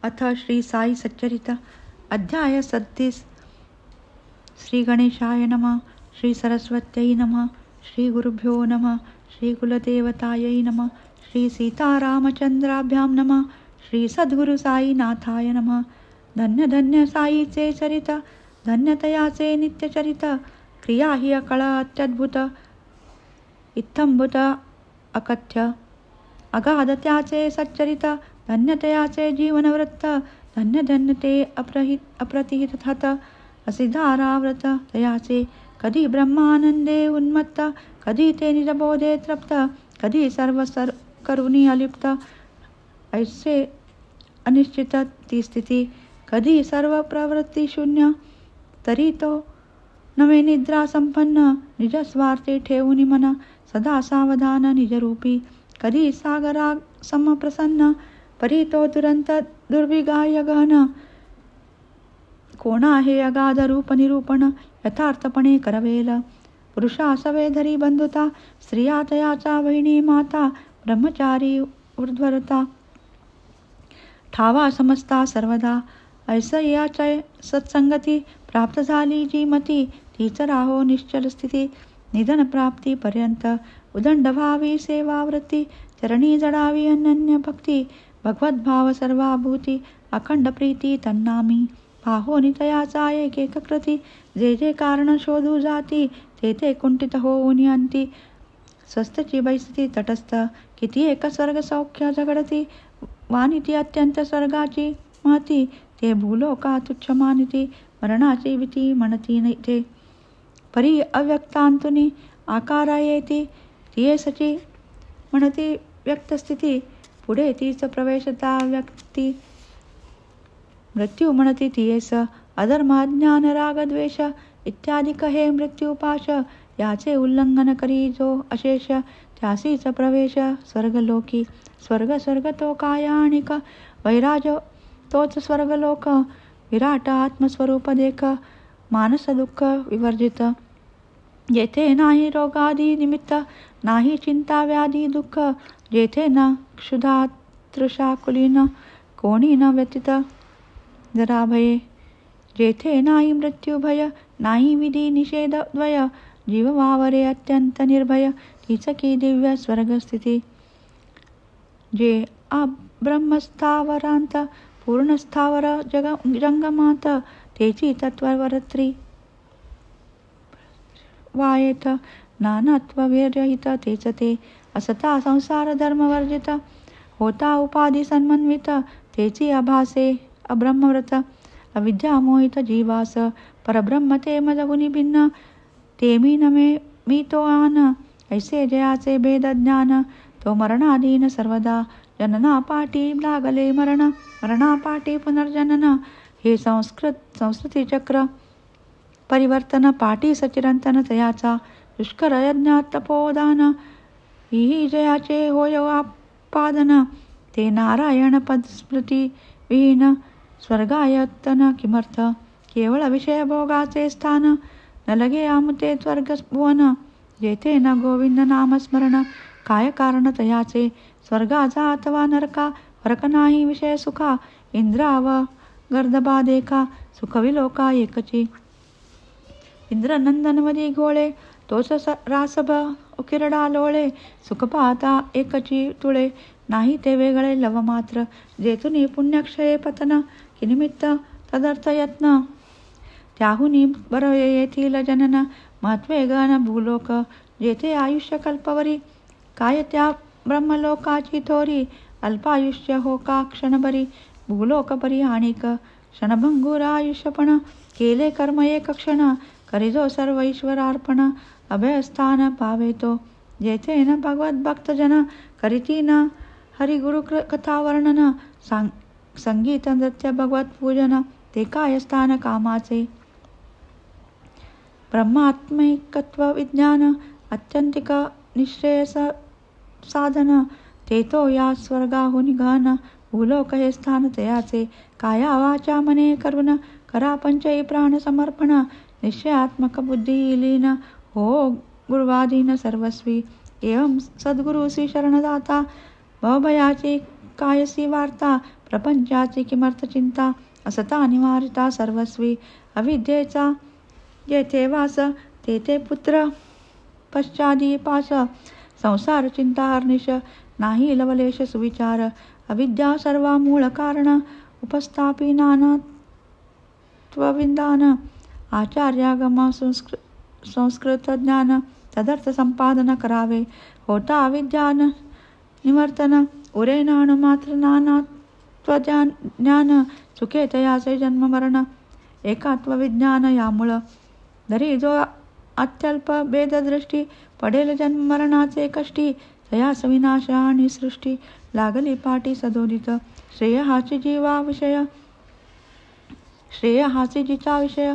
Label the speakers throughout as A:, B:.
A: अथ श्री साई सच्चरित अध्याय 37. श्री गणेशाय नमः. श्री सरस्वत्यै नमः. श्री गुरुभ्यो नमः. श्री कुलदेवतायै नमः. श्री सीतारामचंद्राभ्यां नमः. श्री सद्गुरु साईनाथाय नमः. धन्य धन्य साईचे चरित, धन्यतयाचे नित्यचरित. क्रिया ही अकळ अत्यद्भुत, इत्थंभूत अकथ्य. अगाध त्याचे सच्चरित, धन्यतयाचे जीवनवृत्त. धन्य धन्य ते अप्रतिहित असिधाराव्रत तयाचे. कधी ब्रह्मानंदे उन्मत्त, कधी ते निजबोधे तृप्त, कधी सर्व करुणी अलिप्त. ऐसे अनिश्चित ती स्थिती. कधी सर्व प्रवृत्ती शून्य, तरी तो नवे निद्रा संपन्न. निज स्वार्थी ठेवून मन, सदा सावधान निजरूपी. कधी सागरा समप्रसन्न, परी तो दुरंत दुर्विगाय गहन. कोणा हे अगाध रूप निरूपण, यथार्थपणे करवेल. पुरुषा सवे धरी बंधुता, स्त्रिया तयाचा वहिनी माता. ब्रह्मचारी ऊर्ध्वरता, ठावा समजता सर्वदा. ऐसयाचय सत्संगती, प्राप्त झाली जी मती. तीच राहो निश्चल स्थिती, निधन प्राप्ती पर्यंत. उदंड भावी सेवावृत्ती, चरणी जडावी अनन्य भक्ती. भगवद्भाव सर्वाभूती, अखंड प्रीती तन्नामी. पाहो नितयाचा एक एक कृती, जे जे कारण शोधू जाती. ते ते कुंठित होऊन अंती. स्वस्तची बैसती तटस्थ, किती एक स्वर्ग सौख्य झगडती. वानिती अत्यंत स्वर्गाची महती, ते भूलोका तुच्छ मानिती. मरणाची भीती म्हणती ते, परी अव्यक्तांतुनी आकारा येती. तियेसची म्हणती व्यक्तस्थिती, पुढे तीच प्रवेशता व्यक्ती. मृत्यू म्हणती तियेस, अधर्म अज्ञान राग द्वेष इत्यादिक हे मृत्यूपाश. याचे उल्लंघन करी जो अशेष, त्यासीच प्रवेश स्वर्गलोकी. स्वर्ग तो काय आणिक, वैराज तोच स्वर्गलोक. विराट आत्मस्वरूप देख, मानस दुःख विवर्जित. जेथे नाही रोगादी निमित्त, नाही चिंता व्याधी दुःख. जेथे न क्षुधा तृषा कुलीन, कोणी न व्यतीत जरा भये. जेथे नाही मृत्यू भय, नाही विधी निषेध द्वय. जीव वावरे अत्यंत निर्भय, तीच की दिव्य स्वर्गस्थिती. जे ब्रह्मस्थावरांत, पूर्णस्थावर जंगमात. तेची तत्ववरत्री वायेत, नानात्व विरहित तेच ते. असता संसार धर्मवर्जित, होता उपाधी सन्मन्वित. तेची आभासे अब्रह्मव्रत, अविद्या मोहित जीवास. परब्रह्म ते मजगुनी भिन्न, ते मी तो आन. ऐसे जयाचे भेद ज्ञान, तो मरणाधीन सर्वदा. जननापाठी लागले मरण, मरणापाठी पुनर्जनन. हे संस्कृती चक्र परिवर्तन, पाठी सचिरंतन तयाचा. दुष्कर यज्ञात तपोदान, ही जयाचे होय आपादन. ते नारायण पद स्मृती विहीन, स्वर्गायतन किमर्थ. केवळ विषय भोगाचे स्थान, न लगे आमुते स्वर्ग भुवन. जेथे न गोविंद नामस्मरण, काय कारण तयाचे. स्वर्गाचा अथवा नरका, फरक नाही विषय सुखा. इंद्राव गर्दबा देखा, सुखविलोका एकची. इंद्रनंदन मधी घोळे, तोच रासभ उकिरडा लोळे. सुख पाहता एकची तुळे, नाही ते वेगळे लव मात्र. जेथुनी पुण्यक्षये पतन, किनिमित्त तदर्थ यत्न. त्याहुनी बर येथील जनन, महत्वे गण भूलोक. जेथे आयुष्य कल्पवरी, काय त्या ब्रह्मलोकाची थोरी. अल्पायुष्य हो का क्षणभरी, भूलोक परी आणिक. क्षणभंगुर आयुष्यपण, केले कर्म एक क्षण. करिजो सर्व ईश्वरार्पण, अभयस्थान पावे तो. जेथे न भगवत भक्तजन, करीती न हरिगुरु कथा वर्णन. संगीत नृत्य भगवत पूजन, ते काय स्थान कामाचे. ब्रह्मात्मिकत्व विज्ञान, अत्यंतिक निश्रेयस साधन. ते तो या स्वर्गाहुनी गहन, भूलोक हे स्थान तयाचे. काया वाचा मने करुण, करा पंचई प्राण समर्पण. निश्चयात्मक बुद्धी लीन, हो गुरुवाधीन सर्वस्वी. एवं सद्गुरु श्री शरणदाता, भवभयाची कायसी वार्ता. प्रपंचाची किमर्थ चिंता असता निवारिता सर्वस्वी अविद्येचा जेथे वास तेथे पुत्र पश्चादी पास संसार चिंता हर्निश नाही लवलेश सुविचार अविद्या सर्वा मूळ कारण उपस्थापी नानात्वविंदान आचार्यागम संस्कृत ज्ञान तदर्थ संपादन करावे होता अविद्यान निवर्तन उरेनाण मात्र नानात्वज्ञान सुखे तयाचे जन्म मरण एकात्व विज्ञान यामुळं जरी जो अत्यल्प भेददृष्टी पडेल जन्म मरणाचे कष्टी तयास विनाश आणि सृष्टी लागली पाठी सदोदित श्रेय हाची जिचा विषय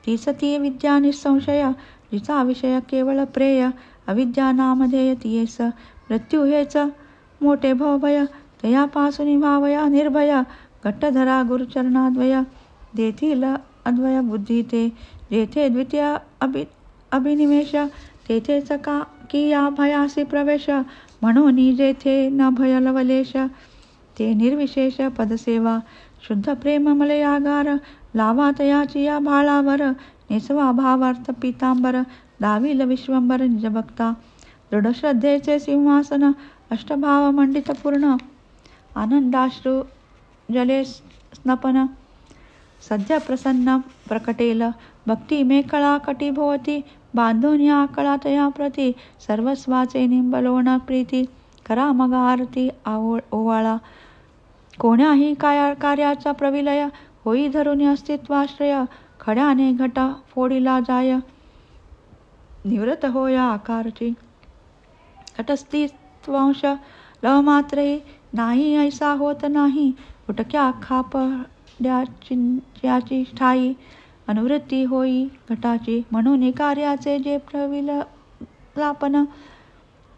A: तीच ती विद्या निसंशय जिचा विषय केवळ प्रेय अविद्या नामधेय तियेस मृत्यू हेच मोठे भवभय तयापासून भावया निर्भय घट्टधरा गुरुचरणाद्वय देतील अद्वय बुद्धी ते जेथे द्वितीय अभिनिवेश तेथेच का की या भयासी प्रवेश म्हणून जेथे न भय लवलेश ते निर्विशेष पदसेवा शुद्ध प्रेम मलयागार लावा तयाची या भाळावर नेसवा भावार्थ पितांबर दाविल विश्वंबर निजभक्ता दृढ श्रद्धेचे सिंहासन अष्टभाव मंडित पूर्ण आनंदाश्रू जले स्नपन सध्या प्रसन्न प्रकटेल भक्ती मेकळा कटिभोवती बांधून या कळा तया प्रती सर्वस्वाचे निंबलोण प्रीती करा मग आरती ओवाळा कोण्याही कार्याचा प्रविलय होई धरून अस्तित्वाश्रय खड्याने घटा फोडीला जाय निवृत्त होया आकारची घटस्तित्वांश लवमात्रही नाही ऐसा होत नाही उटक्या खापड्याची ठाई अनुवृत्ती होई घटाची म्हणून कार्याचे जे प्रविलापन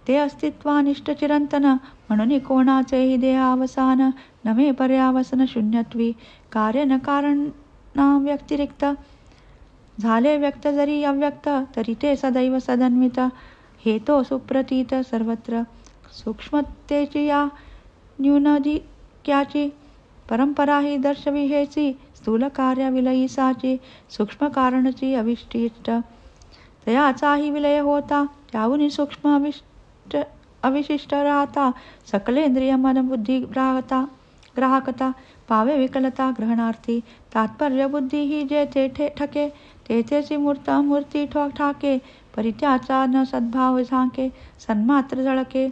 A: ते अस्तित्वानिष्ठ चिरंतन म्हणून कोणाचेही देहावसान नवे पर्यावसन शून्यत्वी कार्य न कारणा व्यतिरिक्त झाले व्यक्त जरी अव्यक्त तरी ते सदैव सदन्वित हे तो सुप्रतीत सर्वत्र सूक्ष्मतेची या न्यूनदिक्याची परंपरा ही दर्शवी हेची स्थूल कार्य विलयीसाची सूक्ष्म कारणची अविष्टिष्ट तयाचाही विलय होता त्याहून सूक्ष्म अविशिष्ट राहता सकलेंद्रिय मन बुद्धी ग्राहकता पावे विकलता ग्रहणार्थी तात्पर्य बुद्धी ही जेथे ठके तेथेची मूर्ती ठाके परित्याचा न सद्भाव झाके सन्मात्र झळके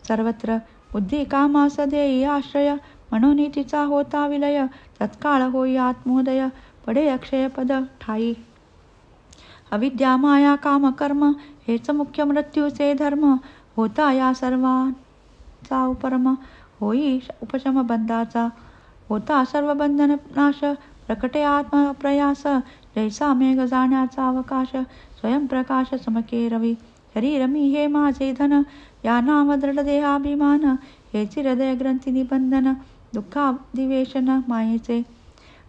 A: सर्वत्र बुद्धी कामास देई आश्रय म्हणून तिचा होता विलय तत्काळ होई आत्मोदय पडे अक्षय पद ठाई अविद्या माया काम कर्म हेच मुख्य मृत्यूचे धर्म होता या सर्वांचा उपरम होई उपशम बंधाचा होता सर्व बंधन नाश प्रकटे आत्मप्रयास जैसा मेघ जाण्याचा अवकाश स्वयंप्रकाश चमके रवी शरीर मी हे माझे धन या नाम दृढ देहाभिमान हेची हृदय ग्रंथी निबंधन दुःखादिवेशन मायेचे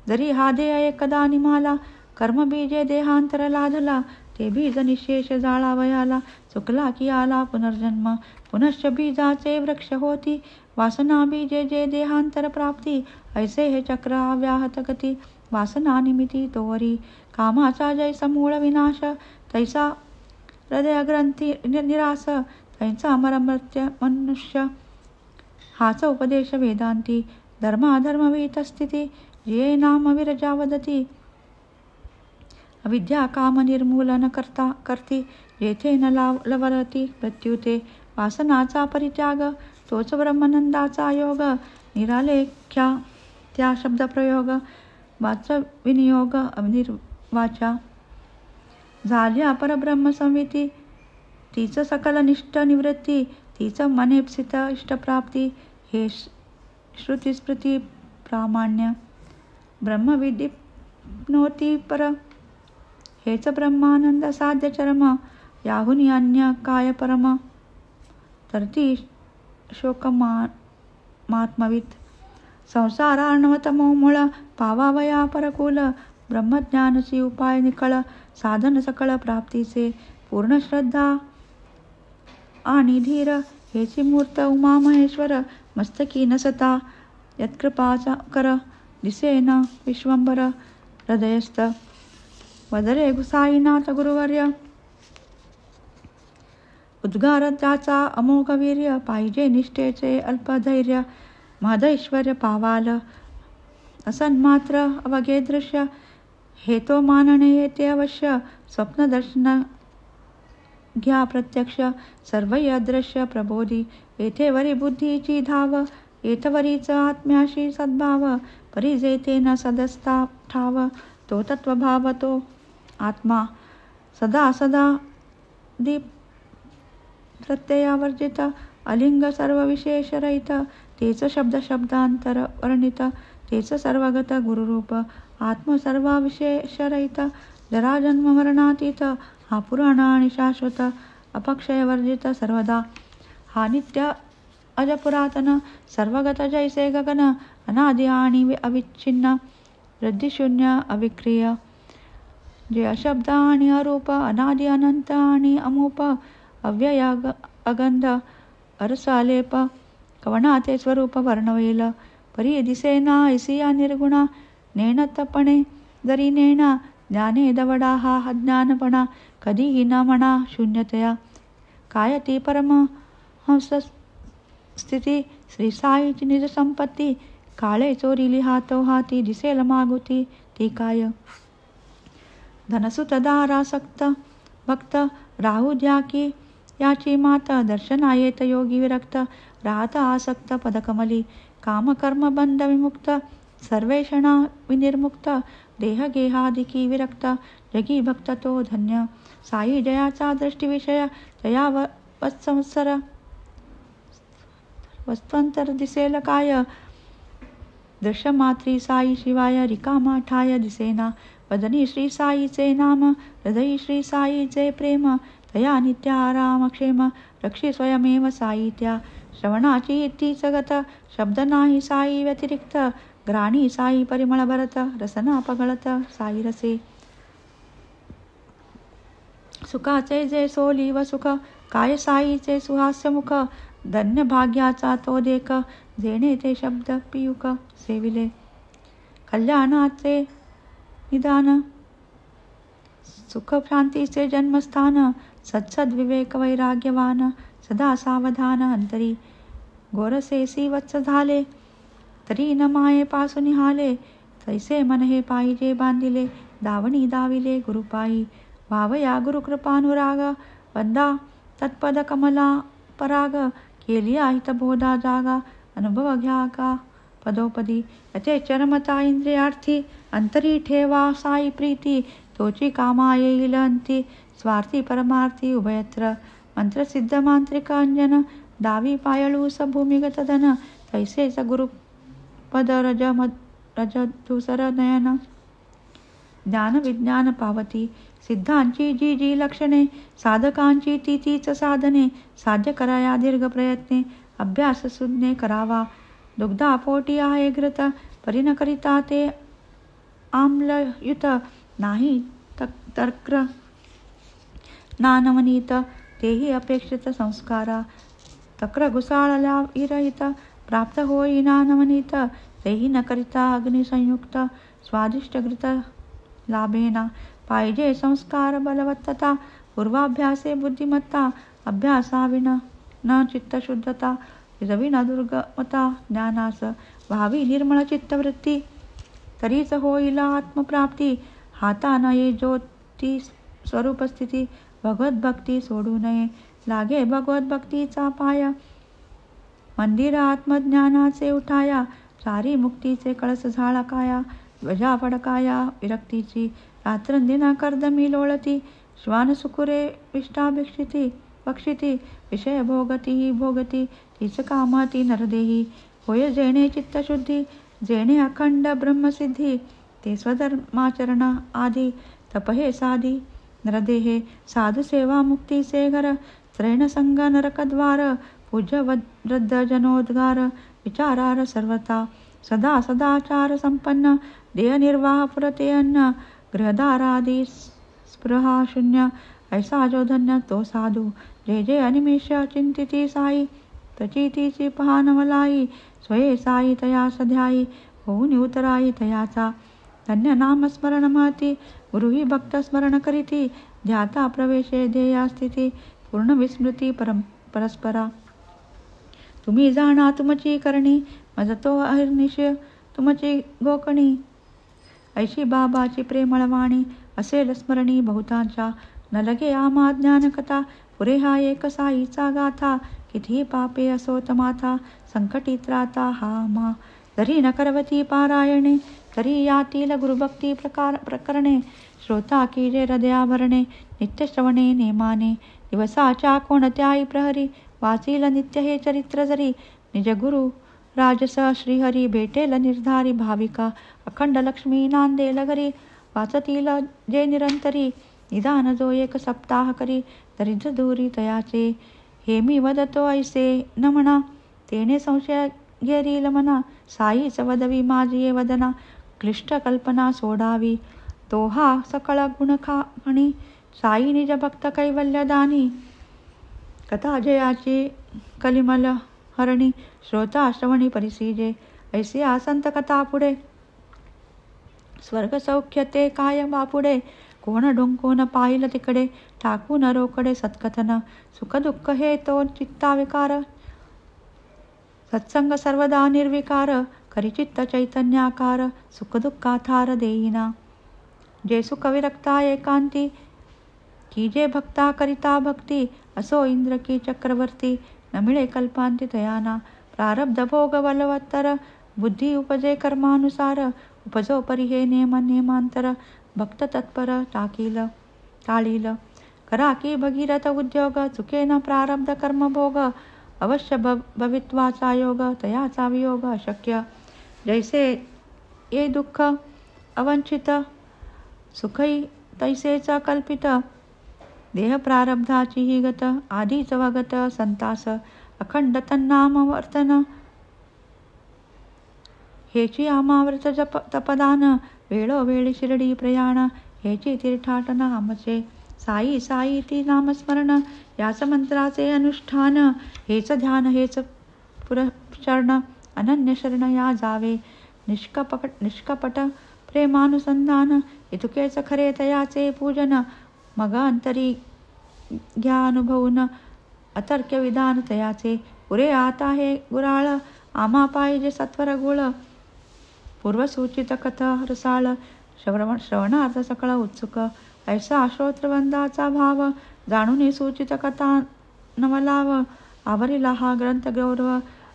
A: जरी हा देह एकदा निमाला कर्म बीजे देहांतर लाधला ते बीज निशेष जाळावयाला चुकला की आला पुनर्जन्म पुनश्च बीजाचे वृक्ष होती वासना बीजे जे देहांतर प्राप्ती ऐसे हे चक्र अव्याहत गती वासना निमिती तोवरी कामाचा जैसा मूळ विनाश तैसा हृदय ग्रंथी निरास तैसा मरमृत्य मनुष्य हाच उपदेश वेदांती धर्माधर्मविहित स्थिती जे नाम विरजा वदती अविद्या काम निर्मूलन करती जेथे न लवलती मृत्युते वासनाचा परित्याग तोच ब्रह्मानंदाचा योग निरालेख्या त्या शब्दप्रयोग वाच विनियोग अनिर्वाचा झाल्या परब्रह्म संविती तीच सकल निष्ठ निवृत्ती तीच मनेप्सित इष्टप्राप्ती हे श्रुतिस्मृती प्रामाण्य ब्रह्मविदिप्नोती पर हेच ब्रह्मानंद साध्य चरम याहुनी अन्य काय परम तरती शोकमात्मवित संसारार्णवतमो मूळ पावावया परकुल ब्रह्मज्ञानची उपाय निकळ साधन सकळ प्राप्तीचे पूर्ण श्रद्धा आणि धीर हेची मूर्त उमा महेश्वर मस्तकी नसता यत्कृपाचा कर दिसेन विश्वंभर हृदयस्थ वदरे साईनाथ गुरुवर्य उद्गार त्याचा अमोघ वीर्य पाहिजे निष्ठेचे अल्पधैर्य महदैश्वर्य पावाल असन्मात्र अवघे दृश्य हे तो मानणे येते अवश्य स्वप्नदर्शन घ्या प्रत्यक्ष सर्वही अदृश्य प्रबोधी येथे वरी बुद्धीची धाव येथवरीच आत्म्याशी सद्भाव परी जेते न सदस्ता ठाव तो तत्वभाव तो आत्मा सदा सदा दीप प्रत्ययावर्जित अलिंग सर्व विशेष रहित तेच शब्द शब्दांतर वर्णित तेच सर्वगत गुरुरूप आत्म सर्व विशेष रहित जरा जन्म मरणातीत हा पुराण आणि शाश्वत अपक्षय वर्जित सर्वदा हा नित्य अजपुरातन सर्वगत जैसे गगन अनादि आणि अविच्छिन्न वृद्धिशून्य अविक्रिय जे अशब्द आणि अरूप अनादि अनंत आणि अमूप अव्यय अगंध अरसालेप कवना ते स्वरूप वर्णवेल परी दिसेना ऐसिया निर्गुणा नेणतपणे जरी नेणा ज्ञाने दवडा हा अज्ञानपणा कधीही न म्हणा शून्यतया काय ती परमहंस स्थिती श्री साईची निज संपत्ती काळे चोरिली हातो हाती दिसेल मागुती ती काय धनसुत दारासक्त भक्त राहू द्या की याची मात दर्शना येत योगी विरक्त राहता आसक्त पदकमली कामकर्म बंध विमुक्त सर्वेषणा विनिर्मुक्त देह गेहादिकी विरक्त जगी भक्त तो धन्य साई जयाचा दृष्टीविषय जया वत्संसर वस्त्वंतर दिसेल काय दृश्यमात्री साई शिवाय रिकामा ठाय दिसेना वदनी श्री साईचे नाम हृदयी श्री साईचे प्रेम तया नित्य आराम क्षेम रक्षी स्वयमेव साई त्या श्रवणाची इत्तीच गत शब्द नाही साई व्यतिरिक्त ग्राणी साई परिमळ भरत रसना पगळत साई रसे सुखाचे जे सोली व सुख काय साईचे सुहास्य मुख धन्य भाग्याचा तो देख जेणे ते शब्द पियुक सेविले कल्याणाचे निदान सुख शांतीचे जन्मस्थान सत्सद विवेक वैराग्यवान सदा सावधान अंतरी गोरसेसी वत्स झाले तरी न माये पासून हाले तैसे मन हे पाहिजे बांधिले दावणी दाविले गुरुपायी भावया गुरुकृपानुराग वंदा तत्पद कमला पराग केली हित बोधा जागा अनुभव घ्या का पदोपदी यथे चरमता इंद्रियार्थी अंतरी ठेवा साई प्रीती तोची कामा येईल अंती स्वार्थी परमार्थी उभयत्र मंत्रसिद्ध मांत्रिक अंजन दावी पायळूस भूमिगत धन तैसेच गुरुपद रज धुसर नयन ज्ञान विज्ञान पावती सिद्धांची जी जी लक्षणे साधकांची ती तीच साधने साध्य कराया दीर्घ प्रयत्ने अभ्यास सुज्ञे करावा दुग्धा पोटी आहे घृत परिण करिता ते आम्लयुत नाही तर्क्र नानवनीत तेही अपेक्षित संस्कारा तक्र घुसाळल्या विरहित प्राप्त होई नानवनीत तेही न करिता अग्निसंयुक्त स्वादिष्ट घृत लाभेना पाहिजे संस्कार बलवत्तता पूर्वाभ्यासे बुद्धिमत्ता अभ्यासाविन न चित्तशुद्धता विरविना दुर्गमता ज्ञानास व्हावी निर्मळ चित्तवृत्ती तरीच होईल आत्मप्राप्ती हाता न ये ज्योती स्वरूपस्थिती भगवद्भक्ती सोडू नये लागे भगवद्भक्तीचा पाया मंदिर आत्मज्ञानाचे उठाया चारी मुक्तीचे कळस झाला काया ध्वजा फडकाया विरक्तीची रात्रंदिना कर्दमी लोळती श्वान सुकुरे विष्टाभिक्षिती बक्षिती विषय भोगती ही भोगती तीच कामाती नरदेही होय जेणे चित्तशुद्धी जेणे अखंड ब्रह्मसिद्धी ते स्वधर्माचरण आधी तपहे साधी नरदेहे साधु सेवा मुक्तीचे घर त्रैण संग नरकद्वार पूज्य वृद्ध जनोद्गार विचारार सर्वता सदा सदाचार संपन्न देह निर्वाह पुरते अन्न गृहदारादी स्पृहा शून्य ऐसा जो धन्य तो साधू जे जे अनिमेष चिंतिती साई तची तिची पहा नवलाई, स्वये साई तया सध्याई, होऊन उतराई तयाचा. धन्य नाम स्मरण महती, गुरुही भक्त स्मरण करीती, ध्याता प्रवेशे ध्येया स्थिती, पूर्ण विस्मृती परस्परा. तुम्ही जाणा तुमची करणी, मज तो अहिर्निश तुमची गोकणी. ऐशी बाबाची प्रेमळवाणी, असेल स्मरणी बहुतांच्या. न लगे आम्हा ज्ञानकथा, पुरे हा एक साईचा गाथा. कितीही पापे असोत माथा, संकटी त्राता हा मा. जरी न करवती पारायणे, तरी यातील गुरुभक्ती प्रकरणे. श्रोता की जे हृदयाभरणे, नित्य श्रवणे नेमाने. दिवसाच्या कोणत्याही प्रहरी, वाचील नित्य हे चरित्र जरी. निज गुरु राजस श्रीहरी, भेटेल निर्धारी भाविका. अखंड लक्ष्मी नांदेल घरी, वाचतील जे निरंतरी. निदान जो एक सप्ताह करी, दरिद्र दूरी तयाचे. हे मी वदतो ऐसे न म्हणा, तेने संशय घेरील मना. साईच वदवी माझी वदना, क्लिष्ट कल्पना सोडावी. तो हा सकळ गुण खाणी, साई निज भक्त कैवल्यदानी. कथा जयाची कलिमल हरणी, श्रोता श्रवणी परिसीजे. ऐसी आसंत कथा पुढे, स्वर्ग सौख्य ते काय बापुडे. कोण ढुंकून पाहिल तिकडे, टाकून रोकडे सत्कथन. सुख दुःख हे तो चित्ता विकार, सत्संग सर्वदा निर्विकार. करिचित्त चैतन्याकार, सुख दुःखाथार देईना. जे सुख विरक्ता एकांती, की जे भक्ता करिता भक्ती. असो इंद्र की चक्रवर्ती, न मिळे कल्पांती तयाना. प्रारब्ध भोग बलवत्तर, बुद्धी उपजे कर्मानुसार. उपजो परी हे नेम नेमांतर, भक्त तत्पर टाळील. करा की भगीरथ उद्योग, चुके न प्रारब्ध कर्मभोग. अवश्य भवित्वाचा योग, तयाचा वियोग अशक्य. जैसे ये दुःख अवंचित, सुखई तैसेच कल्पित. देह प्रारब्धाची ही गत, आधीच वगत संतास. अखंड तन्नाम वर्तन, हेची आमाव्रत जप तपदान. वेळोवेळी शिरडी प्रयाण, हेची तीर्थाटन आमचे. साई साई ती नामस्मरण, याच मंत्राचे अनुष्ठान. हेच ध्यान हेच पुरचरण, अनन्य शरण या जावे. निष्कपट प्रेमानुसंधान, इतुकेच खरे तयाचे पूजन. मग अंतरी घ्या अनुभवून, अतर्क्य विधान तयाचे. पुरे आता हे गुराळ, आम्हा पाहिजे सत्वर गुळ. पूर्वसूचित कथा रसाळ, श्रवणार्थ सकळ उत्सुक. ऐसा श्रोत्रवंदाचा भाव, जाणून सूचित कथा नवलाव. आवरिला हा ग्रंथ गौरव,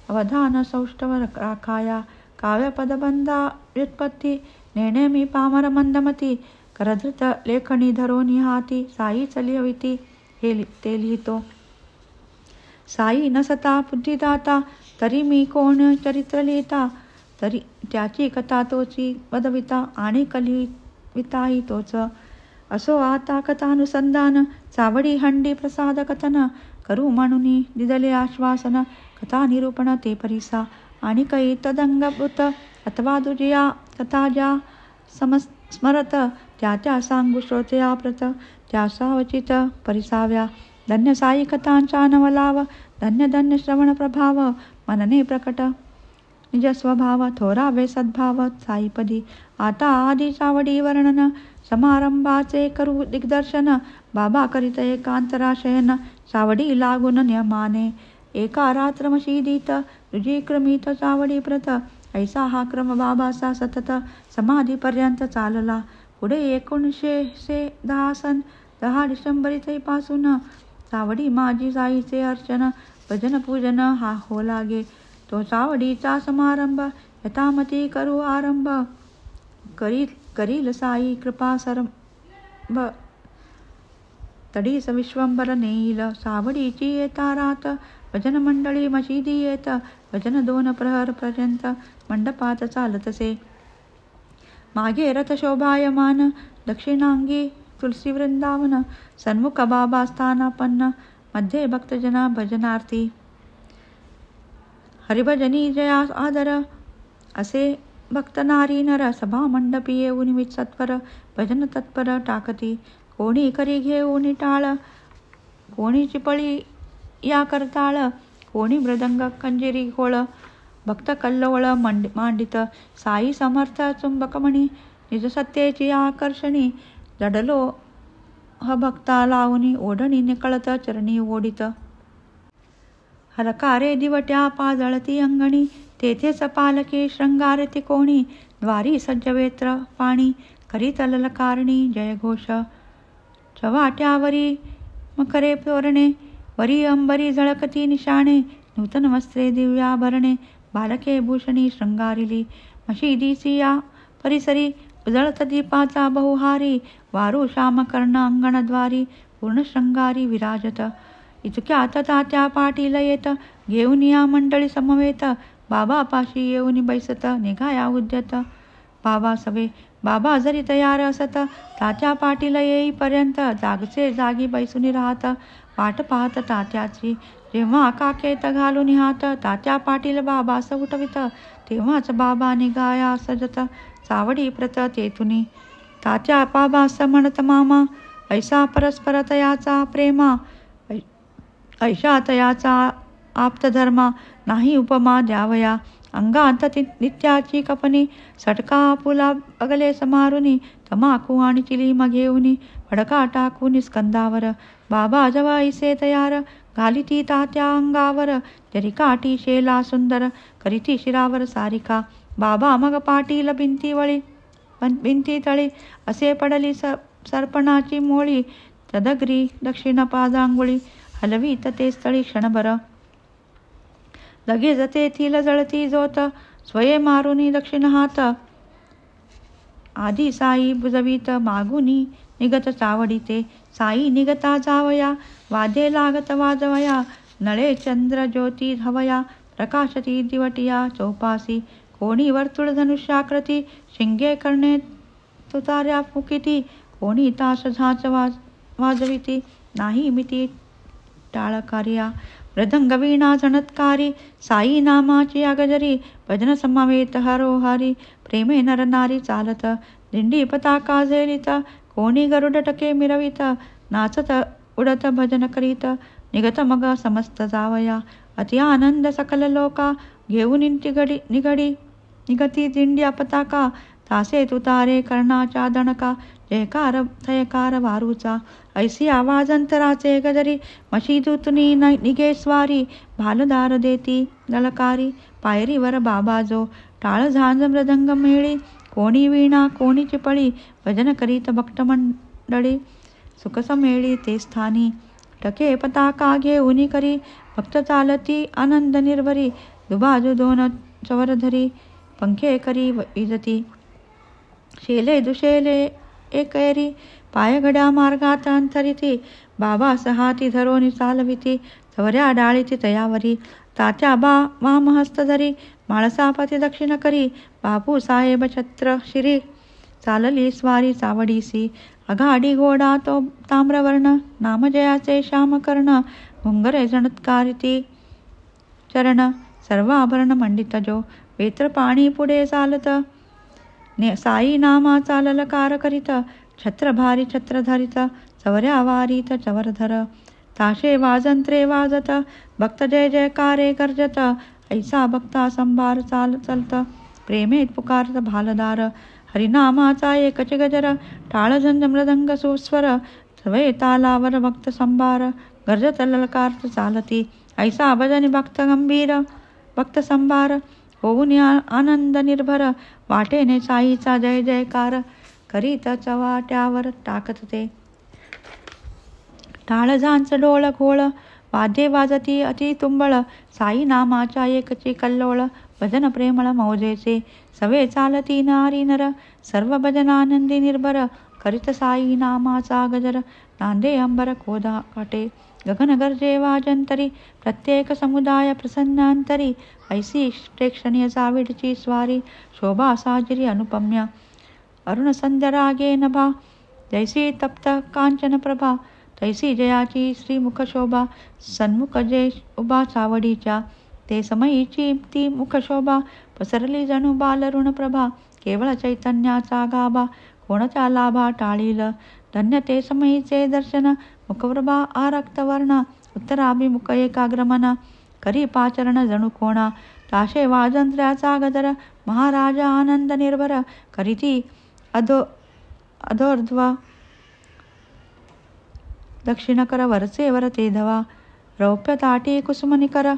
A: अवधान सौष्ठव राखाया. काव्यपदबंधा व्युत्पत्ती, नेणे मी पामर मंदमती. करधृत लेखणी धरोनी हाती, साईच लिहविती हे ते लिहितो. साई नसता बुद्धिदाता, तरी मी कोण चरित्र लिहिता. तरी त्याची कथा तोची वदविता, आणि कलिविताही तोच. असो आता कथानुसंधान, चावडी हंडी प्रसाद कथन. करू म्हणून दिदले आश्वासन, कथा निरूपण ते परिसा. आणि कै तदंगभूत, अथवा दुजिया कथा ज्या स्मरत. त्या सांगू श्रोत्या प्रत, त्या सावचित परिसाव्या. धन्य साई कथांचा नवलाव, धन्य धन्य श्रवण प्रभाव. मनने प्रकट निज स्वभाव, थोरावे सद्भाव साईपदी. आता आधी चावडी वर्णन, समारंभाचे करू दिग्दर्शन. बाबा करीत एकांतराशयन, सावडी लागून नियमाने. एका रात्रमशीदीत, तुझी क्रमित चावडी प्रत. ऐसा हा क्रम बाबाचा सतत, समाधीपर्यंत चालला. पुढे 1910 सन 10 डिसेंबर पासून, चावडी माझी साईचे अर्चन. भजन पूजन हा हो लागे. तो चावडीचा समारंभ, यथामती करू आरंभ. करील साई कृपा सरंभ, तडीस विश्वंभर नेईल. सावडीची येता रात, भजन मंडळी मशिदी येत. भजन 2 प्रहर पर्यंत मंडपात चालतसे. मागे रथ शोभायमान, दक्षिणांगी तुलसी वृंदावन. सन्मुख बाबा स्थानापन्न, मध्ये भक्तजना भजनार्थी. हरिभजनी जया आदर, असे भक्त नारी नर. सभा मंडपी येऊन सत्वर, भजन तत्पर टाकती. कोणी करी घेऊन टाळ, कोणी चिपळी या करताळ. कोणी मृदंग कंजिरी घोळ भक्त कल्लोळ मांडित साई समर्थ चुंबकमणी निज सत्तेची आकर्षणी जडलो ह भक्ता लावणी ओढणी निकळत चरणी ओढित हरकारे दिवट्या पाजळती अंगणी तेथेच पालकी शृंगारती कोणी द्वारी सज्जवेत्र पाणी करीत ललकारणी जयघोष चवाट्यावरी मकरे तोरणे वरी अंबरी झळकती निशाणे नूतन वस्त्रे दिव्याभरणे बालके भूषणी शृंगारिली मशिदीसी या परिसरी उजळत दीपाचा बहुहारी वारू श्यामकर्ण अंगणद्वारी पूर्ण शृंगारी विराजत इतक्यात तात्या पाटील येत घेऊन या मंडळी समवेत बाबा पाशी येऊन बैसत निघाया उद्यत बाबा सवे बाबा जरी तयार असत तात्या पाटील येईपर्यंत जागचे जागी बैसून राहत वाट पाहत तात्याची जेव्हा काकेत घालून हात तात्या पाटील बाबास उठवित तेव्हाच बाबा निघाया सजत चावडी प्रत तेथुनी तात्या बाबास म्हणत मामा ऐसा परस्पर तयाचा प्रेमा ऐशा तयाचा आप्तधर्मा नाही उपमा द्यावया अंगात नित्याची कपनी सटका पुला अगले समारुनी तमाकू आणि चिलीम घेऊनी फडका टाकून स्कंदावर बाबा जवाईसे तयार घालिती तात्या अंगावर जरी काठी शेला सुंदर करीती शिरावर सारिका बाबा मग पाटील भिंती तळी असे पडली सर्पणाची मोळी तदग्री दक्षिण पादांगुळी हलवीत ते स्थळी क्षणभर लगेच तेथील जळती जोत स्वये मारुनी दक्षिण हात आधी साई बुजवीत मागुनी निगत चावडीते साई निगता जावया वादे लागत वाजवया नळे चंद्र ज्योती हवया प्रकाशती दिवटिया चौपासी कोणी वर्तुळ धनुष्याकृती शिंगे करणे तुतार्या फुकिती कोणी ताश झांच वाजविती नाही मिती टाळकार्या मृदंग वीणा झणत्कारी साई नामाची अगजरी भजन समवेत हरोहरी प्रेमे नर नारी चालत दिंडी पताका झेलित कोणी गरुड टके मिरवित नाचत उडत भजन करीत निगत मग समस्त जावया अति आनंद सकल लोका घेऊन निगती दिंड्या पताका तासे तुतारे कर्णाच्या दणका जयकार थयकार वारूचा ऐसी आवाज अंतराचे गजरी मशिदूतनी निगे स्वारी भालदार देती ललकारी पायरीवर बाबा जो टाळ झांज मृदंग मेळी कोणी वीणा कोणी चिपळी भजन करीत भक्त मंडळी सुखसमेळी ते स्थानी टके पताका घेऊनी करी भक्त चालती आनंद निर्भरी दुबाजू दोन चवरधरी पंखे करी इजती शेले दुशेले एकैरी पायघड्या मार्गात अंतरिती बाबा सहाती धरोनी चालविती चवऱ्या डाळीती तयावरी तात्या वामहस्त धरी माळसापती दक्षिण करी बापू साहेब छत्र शिरी चालली स्वारी चावडीसी अघाडी घोडा तो ताम्रवर्ण नामजयाचे श्यामकर्ण घुंगरे जणत्कारिती चरण सर्वाभरण मंडित जो वेत्र पाणी पुढे चालत साई नामाचा ललकार करीत छत्र भारी छत्र धरित चवऱ्या वारीत चवरधर ताशे वाजंत्रे वाजत भक्त जय जयकारे गर्जत ऐसा भक्ता संभार चलत प्रेमेत पुकारत भालदार हरिनामाचा एकच गजर टाळ झंझ मृदंग सुस्वर सवय तालावर भक्त संभार गर्जत ललकार चालती ऐसा भजनी भक्त गंभीर भक्त संभार होऊन आनंद निर्भर वाटेने साईचा जय जयकार करीत चवाट्यावर टाकत ते टाळ झांच डोळ घोळ वाद्ये वाजती अति तुंबळ साई नामाच्या एकची कल्लोळ भजन प्रेमळ मौजेचे सवे चालती नारी नर सर्व भजनानंदी निर्भर करीत साई नामाचा गजर नांदे अंबर कोदा काटे गगन गर्जे वाजंतरी प्रत्येक समुदाय प्रसन्नांतरी ऐसी प्रेक्षणीय चाविडची स्वारी शोभा साजिरी अनुपम्य अरुण संध्या रागे नभा जैसी तप्त कांचन प्रभा तैसी जयाची श्रीमुख शोभा सन्मुख जय उभा चावडीच्या ते समयीची ती मुखशोभा पसरली जणू बालरुण प्रभा केवळ चैतन्याचा गाभा कोणाच्या लाभा टाळील धन्य ते समयीचे दर्शन मुखप्रभा आरक्त वर्ण उत्तराभिमुख एकाग्रमन करी पाचरण जणू कोणा, ताशे वाजंत्र्याचा गजर, महाराजा आनंद निर्भर, करीती अधोर्ध्व दक्षिण कर, वरचे वर ते धवा, रौप्य ताटी कुसुमनिकर,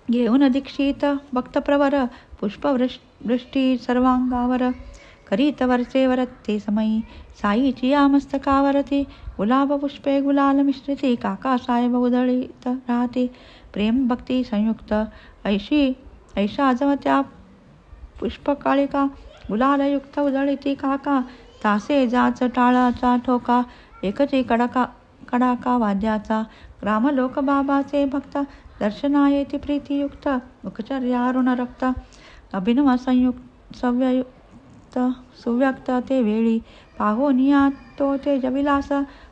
A: घेऊन दीक्षित भक्तप्रवर, पुष्पवृष्टी सर्वांगावर, करीत वरचे वर ते समयी, साईची या मस्तकावरती, गुलाब पुष्पे गुलाल मिश्रिती, काका साहेब उधळीत राहते, प्रेम भक्ती संयुक्त, ऐशा जमत्या पुष्पकाळिका, गुलालयुक्त उधळीती काका, तासे जाच टाळाचा ठोका, एकची कडाका वाद्याचा, ग्रामलोक बाबाचे भक्त, दर्शनायेती प्रीतियुक्त, मुखचर्यारुण रक्त, अभिनव सुव्यक्त ते वेळी, पाहोनिया तो ते जविलास,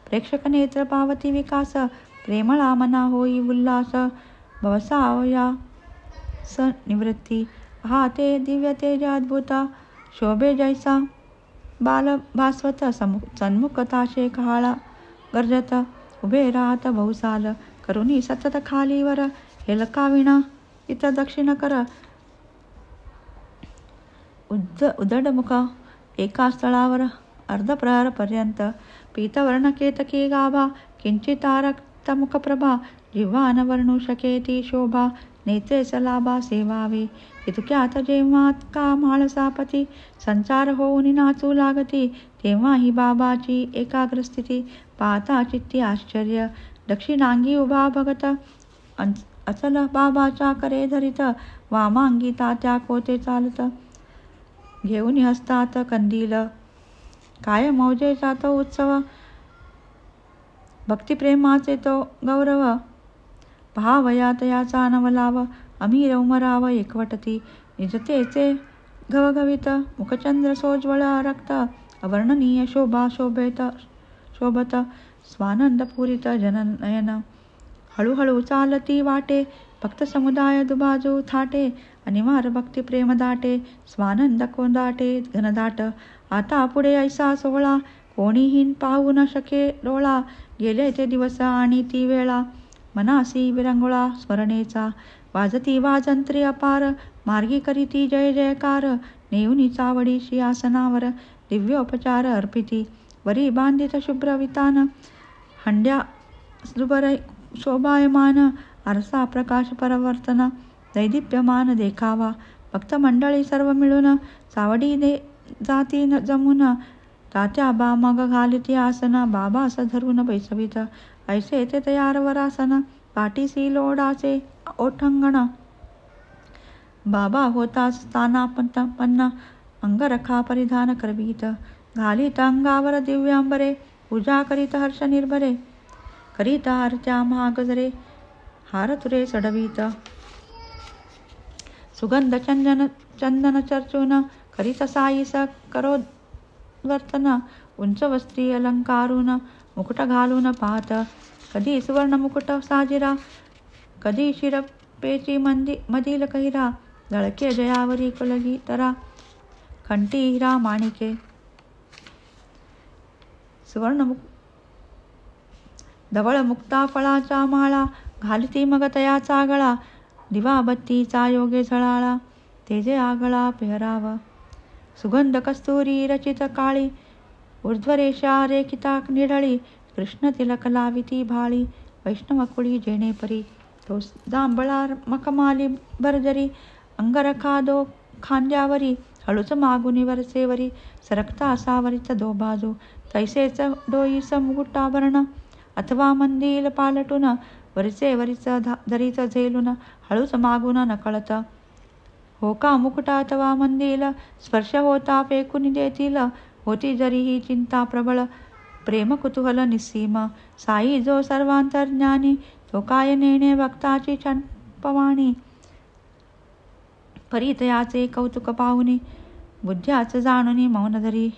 A: प्रेक्षक नेत्र पावती विकास, प्रेमळा मना होई उल्हास, भवसावया स निवृत्ती, हा ते दिव्य तेज अद्भुत, शोभे जैसा बाल भास्वत, सन्मुख ताशे काळा गर्जत, उभे राहत बहुसाल, करुणी सतत खालीवर, हेलकाविणा इत दक्षिण कर, उदडमुख एका स्थळावर, अर्धप्रहर पर्यंत, पीतवर्ण केतकी गाभा, किंचितारक्तमुखप्रभा, जिव्हा न वर्णू शके ती शोभा, नेत्रे सलाभा सेवावे, इतक्यात जेव्हा का माळसापती, संचार होऊन नाचू लागती, तेव्हा ही बाबाची एकाग्रस्थिती, पाहता चित्ती आश्चर्य, दक्षिणांगी उभा भगत, अचल बाबाच्या करे धरित, वामांगी तात्या कोते चालत, घेऊन हसतात कंदील, काय मौजेचा तो उत्सव, भक्तिप्रेमाचे तो गौरव, भावयात याचा नवलाव, अमीर उमराव एकवटती, निजतेचे घवघवित, मुखचंद्र सोज्वळ रक्त, अवर्णनीय शोभा शोभत, स्वानंदपुरित जननयन, हळूहळू चालती वाटे, भक्त समुदाय दुबाजू थाटे, अनिवार भक्ती प्रेम दाटे, स्वानंद कोंदाटे घनदाट, आता पुढे ऐसा सोहळा, कोणीही पाहू न शके डोळा, गेले ते दिवस आणि ती वेळा, मनासी विरंगुळा स्मरणेचा, वाजती वाजंत्री अपार, मार्गी करीती जय जयकार, नेऊनी चावडीशी आसनावर, दिव्योपचार अर्पिती, वरी बांधित शुभ्र वितान, हंड्या दुबर शोभायमान, आरसा प्रकाश परवर्तन, दैदिप्यमान देखावा, भक्त मंडळी सर्व मिळून, चावडी जाती जमून, तात्या बा मग घालिती आसन, बाबा अस धरून बैसवित, ऐसे ते तयार वरासन, पाठीसी लोडाचे ओठंगण, बाबा होता स्थानापन्न, अंगरखा परिधान करवीत, घालित अंगावर दिव्यांबरे, पूजा करीत हर्ष निर्भरे, करीत आरत्या महागजरे, हारतुरे चढवीत, सुगंध चंदन चर्चून, करीत साईस करोद्वर्तन, उंच वस्त्री अलंकारून, मुकुट घालून पाहत, कधी सुवर्ण मुकुट साजिरा, कधी शिरपेची मधील कहिरा, जळके जयावरी कुलगी तरा, कंठी हिरा माणिके, सुवर्ण धवळ मुक्ता फळाचा माळा, घालती मग तयाचा गळा, दिवाबत्तीचा योगे झळाळा, तेजे आगळा पेहराव, सुगंध कस्तुरी रचित काळी, ऊर्ध्वरेषा रेखिता निढळी, कृष्ण तिलक लाविती भाळी, वैष्णव कुळी जेणेपरी, तो जांभळा मखमाली भरजरी, अंगरखा दो खांद्यावरी, हळूच मागुनी वरचेवरी, सरकता सावरीत दो बाजू, तैसेच डोईस मुकुटाभरण, अथवा मंदिल पालटून, वरचे वरीच धरीत झेलून, हळूच मागून नकळत, हो का मुकुटा अथवा मंदिल, स्पर्श होता फेकून देतील, होती जरी ही चिंता प्रबळ, प्रेम कुतूहल निस्सीम, साई जो सर्वांतर्ज्ञानी, तो काय नेणे भक्ताची चंपवाणी, परितयाचे कौतुक पाहुनी, बुद्ध्याच जाणुनी मौन धरी,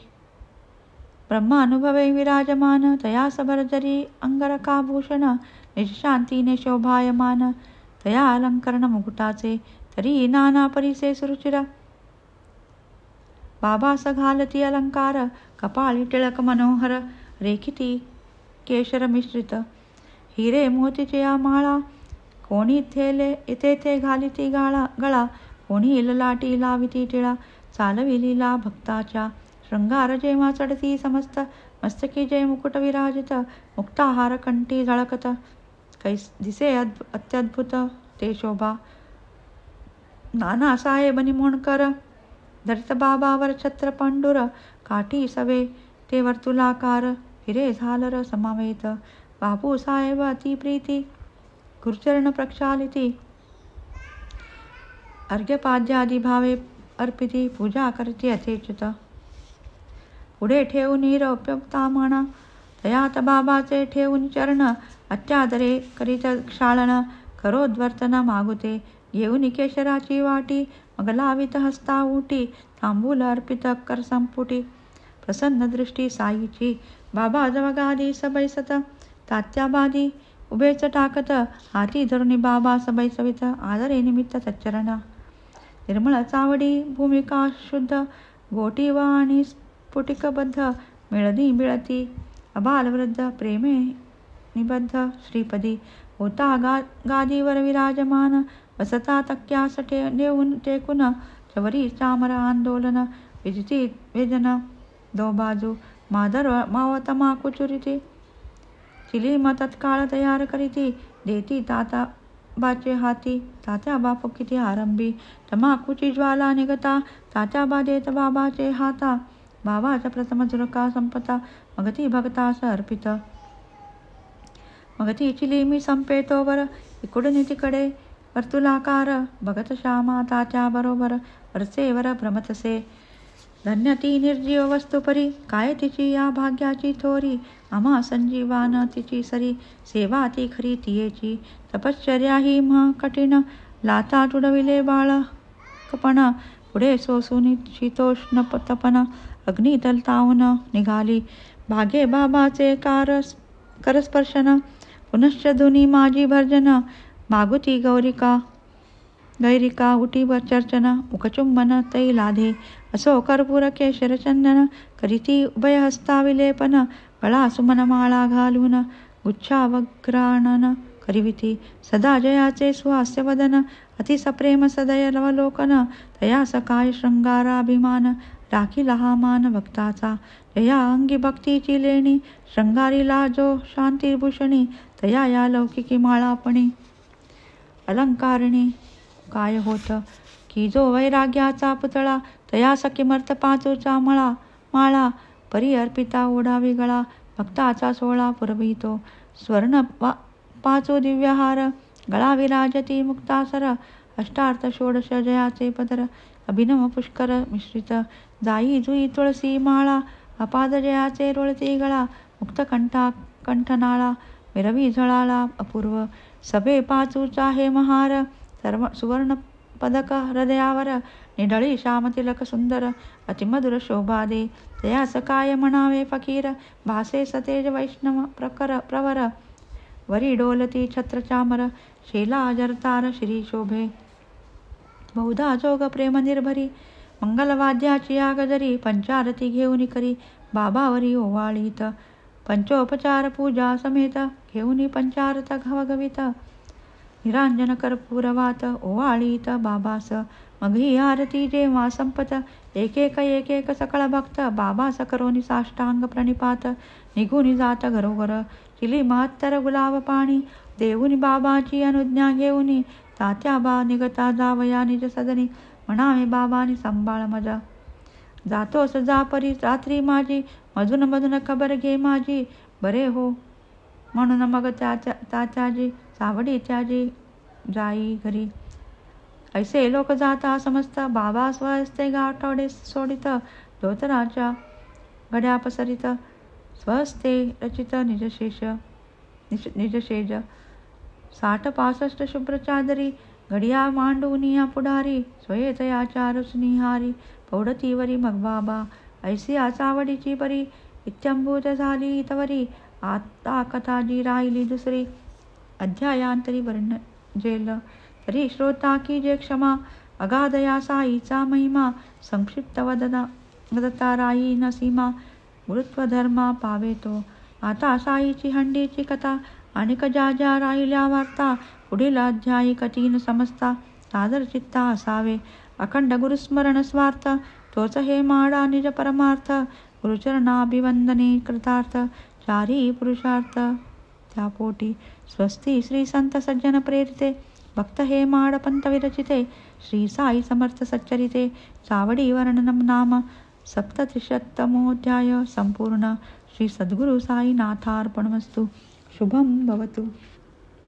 A: ब्रह्मानुभवे विराजमान, तयास भरजरी अंगरखाभूषण, निजशांतीने शोभायमान, तया अलंकरण मुकुटाचे, तरी नाना परिसे सुरुचिर, बाबास घालती अलंकार, कपाळी टिळक मनोहर, रेखिती केशर मिश्रित, हिरे मोतीच्या माळा, कोणी इथे घालिती गळा, कोणी ललाटी लाविती टिळा. चालविलीला भक्ताच्या शृंगार जेव्हा चढती समस्त, मस्तकी जय मुकुट विराजित, मुक्ताहार कंठी झळकत. दिसे अत्यद्भुत ते शोभा. नानासाहेब निमोणकर धरित बाबावर छत्र पांडुर, काठी सवे ते वर्तुलाकार, फिरे झालर समावेत. बापूसाहेब अति प्रीती, गुरुचरण प्रक्षालिती, अर्घ्यपाद्यादी भावे अर्पिती, पूजा करती अथेच्युत. पुढे ठेवून रौप्यता म्हणा, तयात बाबाचे ठेवून चरण, अत्यादरे करीत क्षालन, करोद्वर्तन मागुते. घेऊन केशराची वाटी, मग लावित हस्ता उटी, तांबूल अर्पित कर संपुटी. प्रसन्न दृष्टी साईची, बाबा जवगादी सबैसत, तात्याबादी उभेच टाकत, हाती धरुणी बाबा सबैसवित, आदरे निमित्त तच्चरण. निर्मळ चावडी भूमिका शुद्ध, गोटी व आणि स्फुटिकबद्ध, मिळती बिळती अबालवृद्ध, प्रेमे निबद्ध श्रीपदी. होता गादीवर विराजमान, बसता तक्क्यास नेऊन टेकून, चवरी चामर आंदोलन, विजिती वेदन दो बाजू, माव तमाकू चुरिती, चिलीम तत्काळ तयार करीती, देती तात्याबाचे हाती. तात्याबा फुकिती आरंभी, तमाकूची ज्वाला निघता, तात्याबा देत बाबाचे हाता. बाबाचा प्रथम झुरका संपता, मग ती भक्तास अर्पित. मग ती चिलीमी संपे तोवर, इकडून तिकडे वर्तुलाकार, भगत श्यामा तात्या बरोबर, वरचेवर भ्रमतसे. धन्य ती निर्जीव वस्तू परी, काय तिची या भाग्याची थोरी. आम्हा संजीवान तिची सरी, सेवा ती खरी तियेची. तपश्चर्या ही मह कठीण, लाता तुडविले बाळकपण, पुढे सोसून शीतोष्ण तपन, अग्नी तलतावून निघाली. भागे बाबाचे करस्पर्शन, पुनश्च धुनी माझी भर्जन. मागुती गैरिका उटीवर चर्चन, मुखचुंबन तैलाधे. असो कर्पूर केशर चंदन, करीती उभयहस्ता विलेपन. गळा सुमनमाळा घालून, गुच्छावग्राणन करिविती. सदा जयाचे सुहास्य वदन, अतिसप्रेम सदय लवलोकन. तया सकाय शृंगाराभिमान, राखीला हा मान भक्ताचा. जया अंगी भक्तीची लेणी, शृंगारीला जो शांतीभूषणी. तया या लौकिकी माळापणी, अलंकारिणी काय होत की जो वैराग्याचा पुतळा. तया सखिमर्थ पाचूचा माळा, परी अर्पिता ओढावी गळा. भक्ताचा सोळा पुरवितो, स्वर्ण पाचू दिव्यहार. गळा विराजती मुक्तासर, अष्टार्थ षोडश जयाचे पदर. अभिनव पुष्कर मिश्रित, जाई जुई तुळसी माळा. अपाद जयाचे रोळती गळा, मुक्त कंठनाळा. मिरवी झळाळा अपूर्व, सभे पाचूचा हे महार. सुवर्ण पदक हृदयावर, निढळी श्यामतिलक सुंदर. अतिमधुर शोभा दे, तयास काय म्हणावे फकीर. भासे सतेज वैष्णव प्रवर, वरी डोलती छत्र चामर. शेला जरतार श्री शोभे, बहुधा जोग प्रेम निर्भरी. मंगलवाद्याची आगजरी, पंचारती घेऊन करी. बाबावरी ओवाळीत, पंचोपचार पूजा समेत. घेऊन पंचारत घवघवीत, निरांजन कर्पूरवात. ओवाळीत बाबास, मग ही आरती जेव्हा संपत. एक सकळ भक्त, बाबास करोनी साष्टांग प्रणिपात. निघून जात घरोघर, चिली महात्तर गुलाब पाणी. देऊनी बाबाची अनुज्ञा घेऊनी, तात्याबा निघता जावया निज सदनी. म्हणावे बाबानी सांभाळ मज, जातोस जा परी रात्री माझी. मधून खबर घे माझी, बरे हो म्हणून मग तात्याजी सावडी त्याजी जाई घरी. ऐसे लोक जाता समजता, बाबा स्वहस्ते गाठवडे सोडित. धोतराच्या घड्या पसरित, स्वहस्ते रचित निजशेज. 60-65 शुभ्र चादरी, घडिया मांडूनिया पुढारी. स्वयेतयाच्या रुचनिहारी, पौडतीवरी मग बाबा. ऐसी चावडीची परी, इत्यंभूत झाली तवरी. आता कथा जी राहिली दुसरी, अध्यायांतरी वर्णजेल. तरी श्रोता की जे क्षमा, अगाधया साईचा महिमा. संक्षिप्त वदता राही न सीमा, गुरुत्वधर्मा पावे तो. आता साईची हंडीची कथा, अनेक ज्या ज्या राहिल्या वार्ता. पुढील अध्यायी कठीण समजता सादर चित्ता असावे. अखंड गुरुस्मरण स्वार्थ तोच हे माडा निज परमार्थ. गुरुचरणाभिवंदने कृतार्थ चारी पुरुषार्थ. त्यापोटी स्वस्ती श्री संत सज्जन प्रेरिते भक्त हे माड पंत विरचिते. श्री साई समर्थ सच्चरिते चावडी वर्णनम नाम सप्तत्रिशतमोऽध्याय संपूर्ण. श्री सद्गुरु साईनाथार्पणमस्तु. शुभम भवतु.